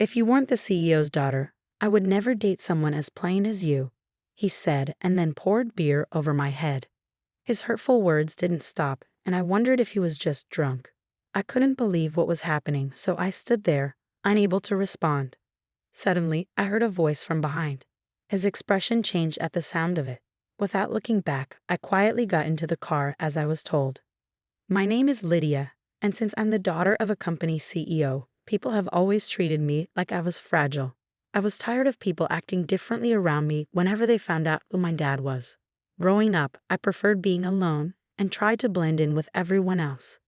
If you weren't the CEO's daughter, I would never date someone as plain as you, he said, and then poured beer over my head. His hurtful words didn't stop, and I wondered if he was just drunk. I couldn't believe what was happening, so I stood there, unable to respond. Suddenly, I heard a voice from behind. His expression changed at the sound of it. Without looking back, I quietly got into the car as I was told. My name is Lydia, and since I'm the daughter of a company CEO, people have always treated me like I was fragile. I was tired of people acting differently around me whenever they found out who my dad was. Growing up, I preferred being alone and tried to blend in with everyone else.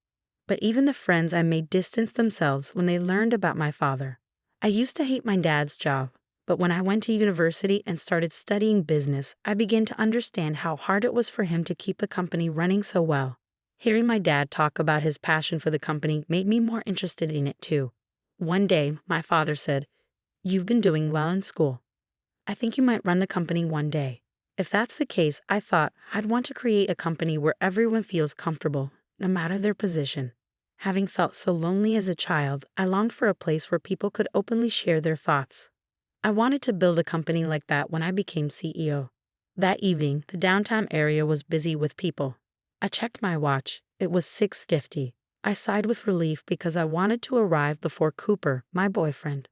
But even the friends I made distanced themselves when they learned about my father. I used to hate my dad's job, but when I went to university and started studying business, I began to understand how hard it was for him to keep the company running so well. Hearing my dad talk about his passion for the company made me more interested in it too. One day, my father said, "You've been doing well in school. I think you might run the company one day." If that's the case, I thought I'd want to create a company where everyone feels comfortable, no matter their position. Having felt so lonely as a child, I longed for a place where people could openly share their thoughts. I wanted to build a company like that when I became CEO. That evening, the downtown area was busy with people. I checked my watch. It was 6:50. I sighed with relief because I wanted to arrive before Cooper, my boyfriend.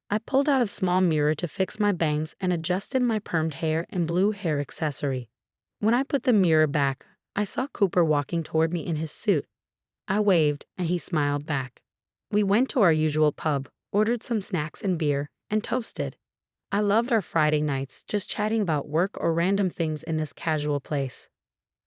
I pulled out a small mirror to fix my bangs and adjusted my permed hair and blue hair accessory. When I put the mirror back, I saw Cooper walking toward me in his suit. I waved, and he smiled back. We went to our usual pub, ordered some snacks and beer, and toasted. I loved our Friday nights, just chatting about work or random things in this casual place.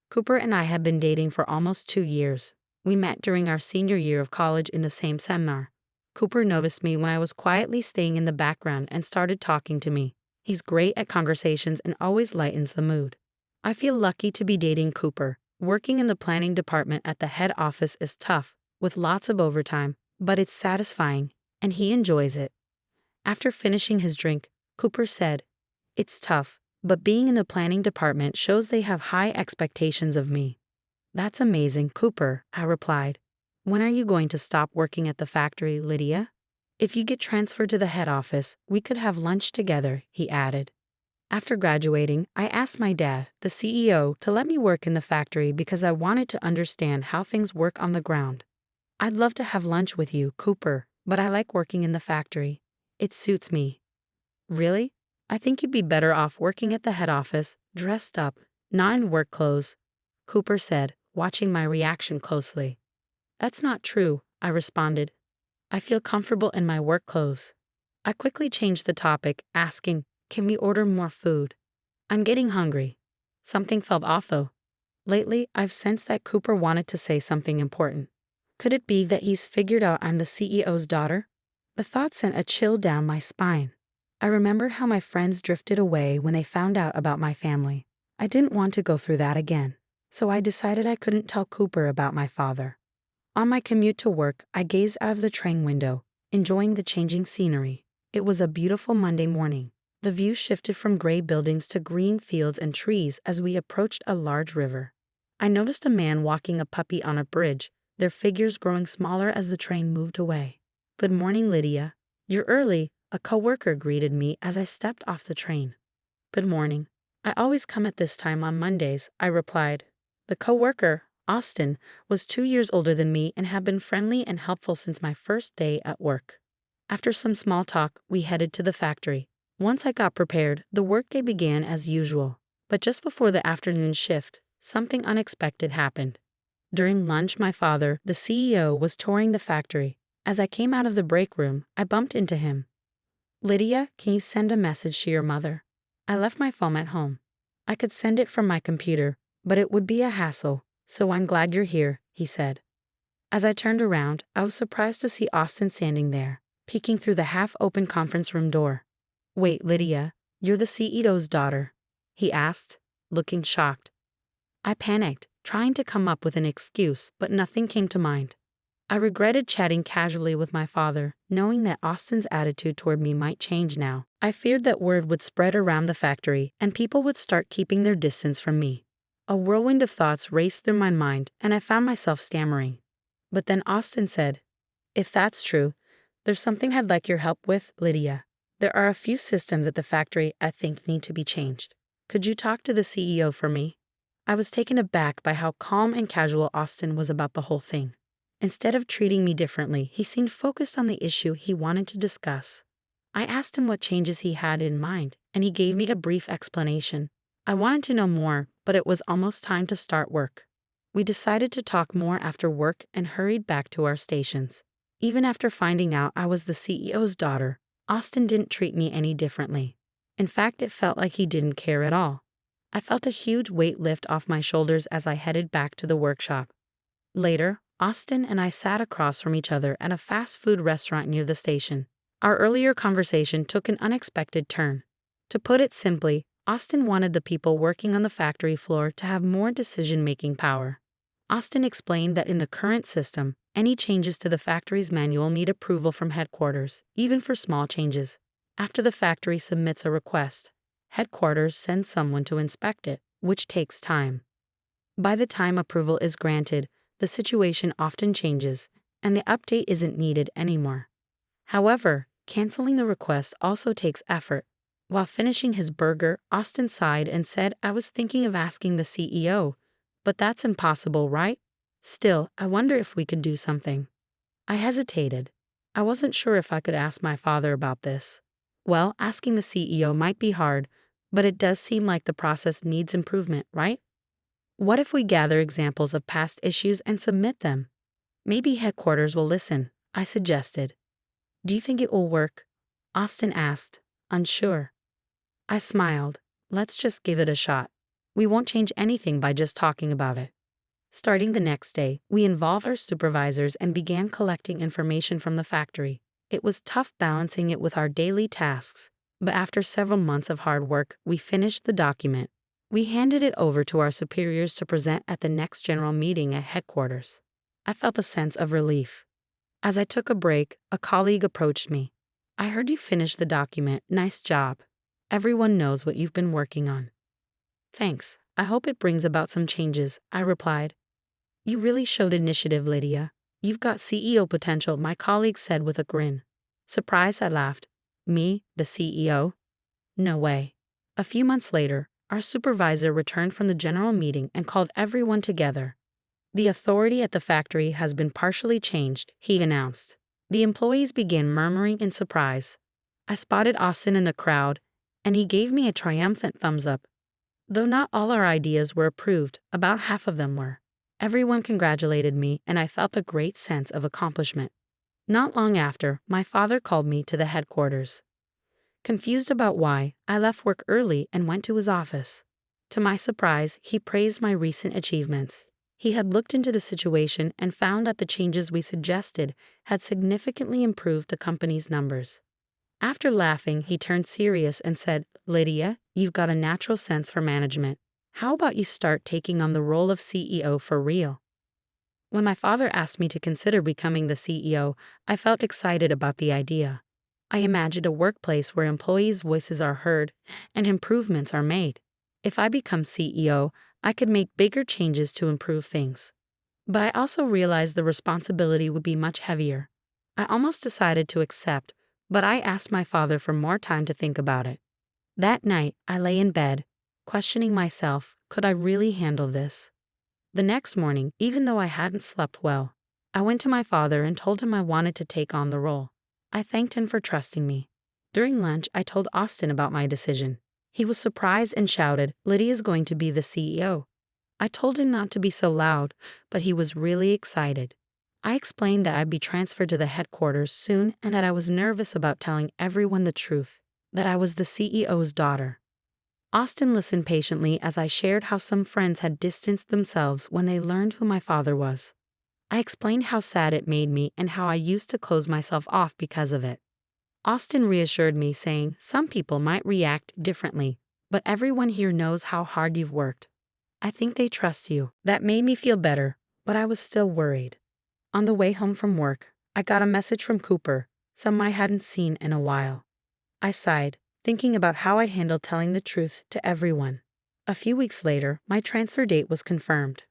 Cooper and I had been dating for almost 2 years. We met during our senior year of college in the same seminar. Cooper noticed me when I was quietly staying in the background and started talking to me. He's great at conversations and always lightens the mood. I feel lucky to be dating Cooper. Working in the planning department at the head office is tough, with lots of overtime, but it's satisfying, and he enjoys it. After finishing his drink, Cooper said, "It's tough, but being in the planning department shows they have high expectations of me." "That's amazing, Cooper," I replied. "When are you going to stop working at the factory, Lydia?" "If you get transferred to the head office, we could have lunch together," he added. After graduating, I asked my dad, the CEO, to let me work in the factory because I wanted to understand how things work on the ground. "I'd love to have lunch with you, Cooper, but I like working in the factory. It suits me." "Really? I think you'd be better off working at the head office, dressed up, not in work clothes," Cooper said, watching my reaction closely. "That's not true," I responded. "I feel comfortable in my work clothes." I quickly changed the topic, asking, "Can we order more food? I'm getting hungry." Something felt off though. Lately, I've sensed that Cooper wanted to say something important. Could it be that he's figured out I'm the CEO's daughter? The thought sent a chill down my spine. I remembered how my friends drifted away when they found out about my family. I didn't want to go through that again, so I decided I couldn't tell Cooper about my father. On my commute to work, I gazed out of the train window, enjoying the changing scenery. It was a beautiful Monday morning. The view shifted from gray buildings to green fields and trees as we approached a large river. I noticed a man walking a puppy on a bridge, their figures growing smaller as the train moved away. "Good morning, Lydia. You're early," a coworker greeted me as I stepped off the train. "Good morning. I always come at this time on Mondays," I replied. The coworker, Austin, was 2 years older than me and had been friendly and helpful since my first day at work. After some small talk, we headed to the factory. Once I got prepared, the workday began as usual. But just before the afternoon shift, something unexpected happened. During lunch, my father, the CEO, was touring the factory. As I came out of the break room, I bumped into him. "Lydia, can you send a message to your mother?" I left my phone at home. I could send it from my computer, but it would be a hassle, so I'm glad you're here, he said. As I turned around, I was surprised to see Austin standing there, peeking through the half-open conference room door. "Wait, Lydia, you're the CEO's daughter?" he asked, looking shocked. I panicked, trying to come up with an excuse, but nothing came to mind. I regretted chatting casually with my father, knowing that Austin's attitude toward me might change now. I feared that word would spread around the factory, and people would start keeping their distance from me. A whirlwind of thoughts raced through my mind, and I found myself stammering. But then Austin said, "If that's true, There's something I'd like your help with, Lydia. There are a few systems at the factory I think need to be changed. Could you talk to the CEO for me? I was taken aback by how calm and casual Austin was about the whole thing. Instead of treating me differently, he seemed focused on the issue he wanted to discuss. I asked him what changes he had in mind, and he gave me a brief explanation. I wanted to know more, but it was almost time to start work. We decided to talk more after work and hurried back to our stations. Even after finding out I was the CEO's daughter, Austin didn't treat me any differently. In fact, it felt like he didn't care at all. I felt a huge weight lift off my shoulders as I headed back to the workshop. Later, Austin and I sat across from each other at a fast food restaurant near the station. Our earlier conversation took an unexpected turn. To put it simply, Austin wanted the people working on the factory floor to have more decision-making power. Austin explained that in the current system, any changes to the factory's manual need approval from headquarters, even for small changes. After the factory submits a request, headquarters sends someone to inspect it, which takes time. By the time approval is granted, the situation often changes, and the update isn't needed anymore. However, canceling the request also takes effort. While finishing his burger, Austin sighed and said, "I was thinking of asking the CEO, but that's impossible, right? Still, I wonder if we could do something." I hesitated. I wasn't sure if I could ask my father about this. Well, asking the CEO might be hard, but it does seem like the process needs improvement, right? What if we gather examples of past issues and submit them? Maybe headquarters will listen, I suggested. Do you think it will work? Austin asked, unsure. I smiled. Let's just give it a shot. We won't change anything by just talking about it. Starting the next day, we involved our supervisors and began collecting information from the factory. It was tough balancing it with our daily tasks, but after several months of hard work, we finished the document. We handed it over to our superiors to present at the next general meeting at headquarters. I felt a sense of relief. As I took a break, a colleague approached me. "I heard you finished the document. Nice job. Everyone knows what you've been working on." "Thanks. I hope it brings about some changes," I replied. "You really showed initiative, Lydia. You've got CEO potential," my colleague said with a grin. Surprised, I laughed. "Me, the CEO? No way." A few months later, our supervisor returned from the general meeting and called everyone together. "The authority at the factory has been partially changed," he announced. The employees began murmuring in surprise. I spotted Austin in the crowd, and he gave me a triumphant thumbs up. Though not all our ideas were approved, about half of them were. Everyone congratulated me, and I felt a great sense of accomplishment. Not long after, my father called me to the headquarters. Confused about why, I left work early and went to his office. To my surprise, he praised my recent achievements. He had looked into the situation and found that the changes we suggested had significantly improved the company's numbers. After laughing, he turned serious and said, "Lydia, you've got a natural sense for management. How about you start taking on the role of CEO for real?" When my father asked me to consider becoming the CEO, I felt excited about the idea. I imagined a workplace where employees' voices are heard and improvements are made. If I become CEO, I could make bigger changes to improve things. But I also realized the responsibility would be much heavier. I almost decided to accept, but I asked my father for more time to think about it. That night, I lay in bed, questioning myself, could I really handle this? The next morning, even though I hadn't slept well, I went to my father and told him I wanted to take on the role. I thanked him for trusting me. During lunch, I told Austin about my decision. He was surprised and shouted, "Lydia's going to be the CEO." I told him not to be so loud, but he was really excited. I explained that I'd be transferred to the headquarters soon and that I was nervous about telling everyone the truth, that I was the CEO's daughter. Austin listened patiently as I shared how some friends had distanced themselves when they learned who my father was. I explained how sad it made me and how I used to close myself off because of it. Austin reassured me, saying, "Some people might react differently, but everyone here knows how hard you've worked. I think they trust you." That made me feel better, but I was still worried. On the way home from work, I got a message from Cooper, someone I hadn't seen in a while. I sighed, thinking about how I'd handle telling the truth to everyone. A few weeks later, my transfer date was confirmed.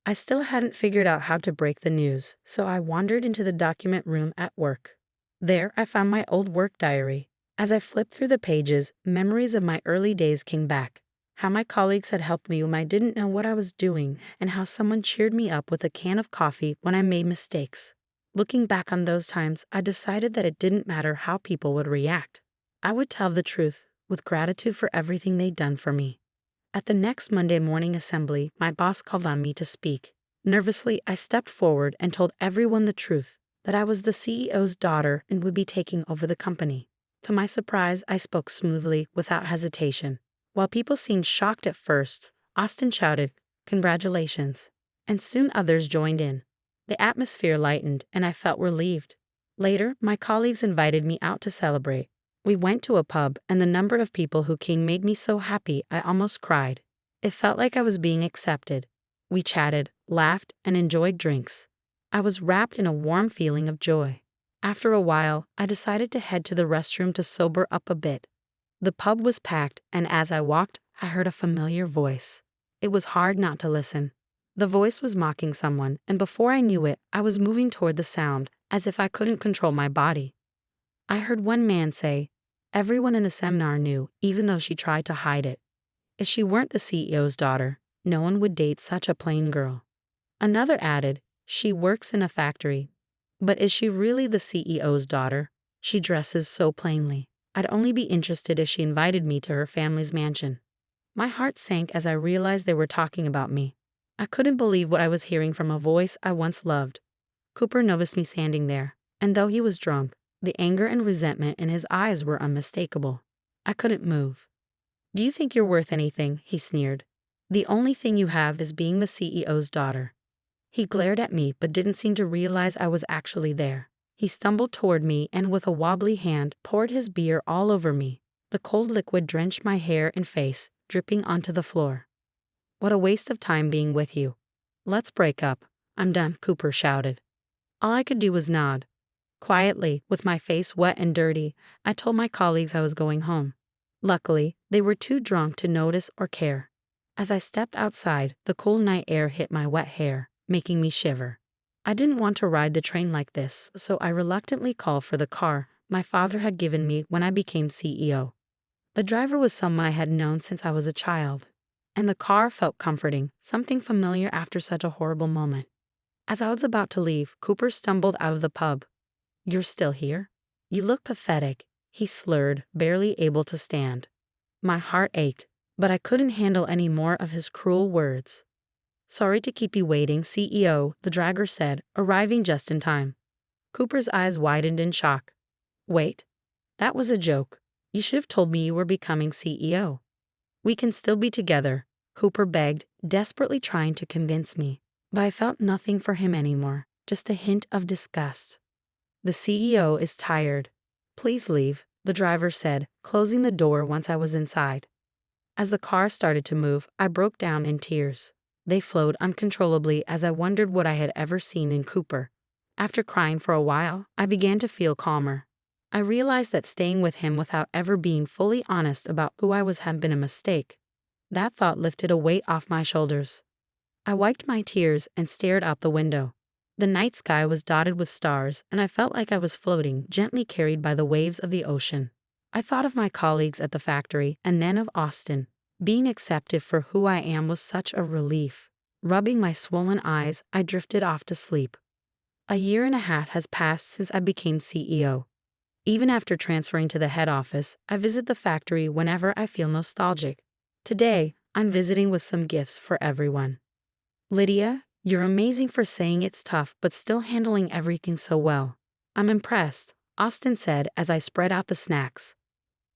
I still hadn't figured out how to break the news, so I wandered into the document room at work. There, I found my old work diary. As I flipped through the pages, memories of my early days came back. How my colleagues had helped me when I didn't know what I was doing, and how someone cheered me up with a can of coffee when I made mistakes. Looking back on those times, I decided that it didn't matter how people would react. I would tell the truth, with gratitude for everything they'd done for me. At the next Monday morning assembly, my boss called on me to speak. Nervously, I stepped forward and told everyone the truth, that I was the CEO's daughter and would be taking over the company. To my surprise, I spoke smoothly, without hesitation. While people seemed shocked at first, Austin shouted, "Congratulations," and soon others joined in. The atmosphere lightened, and I felt relieved. Later, my colleagues invited me out to celebrate. We went to a pub, and the number of people who came made me so happy I almost cried. It felt like I was being accepted. We chatted, laughed, and enjoyed drinks. I was wrapped in a warm feeling of joy. After a while, I decided to head to the restroom to sober up a bit. The pub was packed, and as I walked, I heard a familiar voice. It was hard not to listen. The voice was mocking someone, and before I knew it, I was moving toward the sound, as if I couldn't control my body. I heard one man say, "Everyone in the seminar knew, even though she tried to hide it. If she weren't the CEO's daughter, no one would date such a plain girl." Another added, "She works in a factory. But is she really the CEO's daughter? She dresses so plainly. I'd only be interested if she invited me to her family's mansion." My heart sank as I realized they were talking about me. I couldn't believe what I was hearing from a voice I once loved. Cooper noticed me standing there, and though he was drunk, the anger and resentment in his eyes were unmistakable. I couldn't move. "Do you think you're worth anything?" he sneered. "The only thing you have is being the CEO's daughter." He glared at me but didn't seem to realize I was actually there. He stumbled toward me and with a wobbly hand poured his beer all over me. The cold liquid drenched my hair and face, dripping onto the floor. "What a waste of time being with you. Let's break up. I'm done," Cooper shouted. All I could do was nod. Quietly, with my face wet and dirty, I told my colleagues I was going home. Luckily, they were too drunk to notice or care. As I stepped outside, the cool night air hit my wet hair, making me shiver. I didn't want to ride the train like this, so I reluctantly called for the car my father had given me when I became CEO. The driver was someone I had known since I was a child, and the car felt comforting, something familiar after such a horrible moment. As I was about to leave, Cooper stumbled out of the pub. "You're still here? You look pathetic," he slurred, barely able to stand. My heart ached, but I couldn't handle any more of his cruel words. "Sorry to keep you waiting, CEO," the driver said, arriving just in time. Cooper's eyes widened in shock. "Wait, that was a joke. You should have told me you were becoming CEO." "We can still be together," Cooper begged, desperately trying to convince me. But I felt nothing for him anymore, just a hint of disgust. "The CEO is tired. Please leave," the driver said, closing the door once I was inside. As the car started to move, I broke down in tears. They flowed uncontrollably as I wondered what I had ever seen in Cooper. After crying for a while, I began to feel calmer. I realized that staying with him without ever being fully honest about who I was had been a mistake. That thought lifted a weight off my shoulders. I wiped my tears and stared out the window. The night sky was dotted with stars, and I felt like I was floating, gently carried by the waves of the ocean. I thought of my colleagues at the factory, and then of Austin. Being accepted for who I am was such a relief. Rubbing my swollen eyes, I drifted off to sleep. 1.5 years has passed since I became CEO. Even after transferring to the head office, I visit the factory whenever I feel nostalgic. Today, I'm visiting with some gifts for everyone. "Lydia, you're amazing for saying it's tough but still handling everything so well. I'm impressed," Austin said as I spread out the snacks.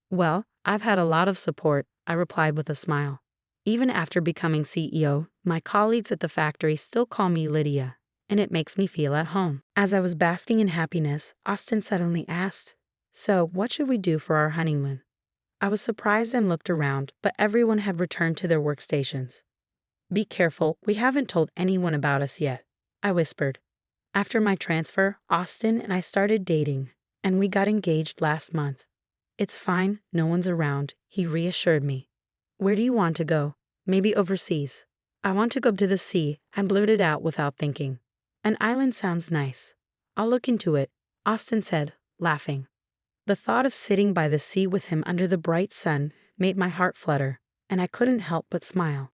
"Well, I've had a lot of support," I replied with a smile. Even after becoming CEO, my colleagues at the factory still call me Lydia, and it makes me feel at home. As I was basking in happiness, Austin suddenly asked, "So, what should we do for our honeymoon?" I was surprised and looked around, but everyone had returned to their workstations. "Be careful, we haven't told anyone about us yet," I whispered. "After my transfer, Austin and I started dating, and we got engaged last month." "It's fine, no one's around," he reassured me. "Where do you want to go? Maybe overseas?" "I want to go to the sea," I blurted out without thinking. "An island sounds nice. I'll look into it," Austin said, laughing. The thought of sitting by the sea with him under the bright sun made my heart flutter, and I couldn't help but smile.